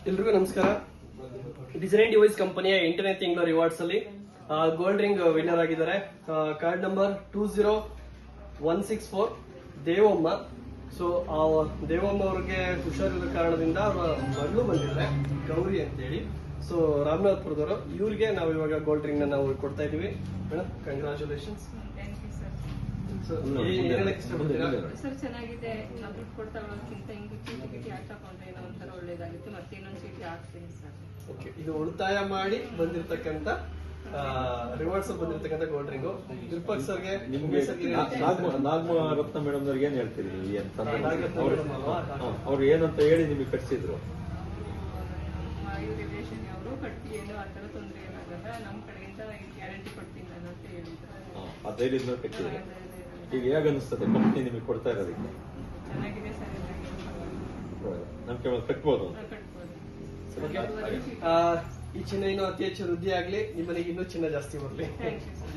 ಎಲ್ರಿಗೂ ನಮಸ್ಕಾರ. Design device ಕಂಪನಿಯ 8ನೇ ತಿಂಗಳ ರಿವಾರ್ಡ್ಸ್ ಅಲ್ಲಿ ಗೋಲ್ಡ್ ರಿಂಗ್ ವಿನ್ನರ್ ಆಗಿದ್ದಾರೆ. Card number 20164 Devamma. So Devamma ಅವ್ರಿಗೆ ಹುಷಾರಿರೋ ಕಾರಣದಿಂದ ಅವರ ಮಗಳು ಬಂದಿದ್ದಾರೆ, ಗೌರಿ ಅಂತೇಳಿ. ಸೊ ರಾಮನಾಥ್ಪುರದವರು. ಇವ್ರಿಗೆ ನಾವು ಇವಾಗ ಗೋಲ್ಡ್ ರಿಂಗ್ ನಾವು ಕೊಡ್ತಾ ಇದೀವಿ. Madam, congratulations. ಸರ್ ಚೆನ್ನಾಗಿದೆ. ನಾವು ದುಡ್ಡು ಕೊಡ್ತಾ ಹೋಗೋಕ್ಕಿಂತ ಹಿಂಗೆ ಚೀಟಿ ಆಟ ತಗೊಂಡ್ರೆ ಏನೋ ಒಂಥರ ಒಳ್ಳೇದಾಗಿತ್ತು. ಮತ್ತೆ ಇನ್ನೊಂದು ಚೀಟಿ ಹಾಕ್ತೀನಿ ಸರ್. ಓಕೆ, ಇದು ಉಳಿತಾಯ ಮಾಡಿ ಬಂದಿರತಕ್ಕಂತ ರಿವಾರ್ಡ್ಸ್ ಬಂದಿರತಕ್ಕಂತ ಗೋಲ್ಡ್ ರಿಂಗು. ವಿರೂಪಾಕ್ಷ ಸರ್ಗೆ, ನಿಮ್ಗೆ ನಾಗರತ್ನ ಮೇಡಮ್ ಅವ್ರಿಗೆ ಏನ್ ಹೇಳ್ತೀರಿ ಅವ್ರು ಏನಂತ ಹೇಳಿ ನಿಮಗೆ ಕಟ್ಸಿದ್ರು? ರಿಲೇಷನ್ ಅವರು ಕಟ್ಟಿ ಏನೋ ಆ ಥರ ತೊಂದರೆ ಏನಾಗಲ್ಲ, ನಮ್ಮ ಕಡೆಯಿಂದ ಗ್ಯಾರಂಟಿ ಕೊಡ್ತೀನಿ ನಾನು ಅಂತ ಹೇಳಿದ್ರು. ಆ ಧೈರ್ಯದಿಂದ ಕಟ್ಟಿದ್ರೆ ಈಗ ಹೇಗೆ ಅನಿಸ್ತದೆ ಕಂಪ್ನಿ ನಿಮಗೆ ಕೊಡ್ತಾ ಇರೋದಕ್ಕೆ? ಚೆನ್ನಾಗಿದೆ ಸರ್. ನಮ್ಗೆ ಕಟ್ಬೋದು. ಈ ಚಿನ್ನ ಇನ್ನೂ ಅತಿ ಹೆಚ್ಚು ವೃದ್ಧಿ ಆಗ್ಲಿ, ನಿಮ್ಮನೆಗೆ ಇನ್ನೂ ಚಿನ್ನ ಜಾಸ್ತಿ ಬರಲಿ. Thank you sir.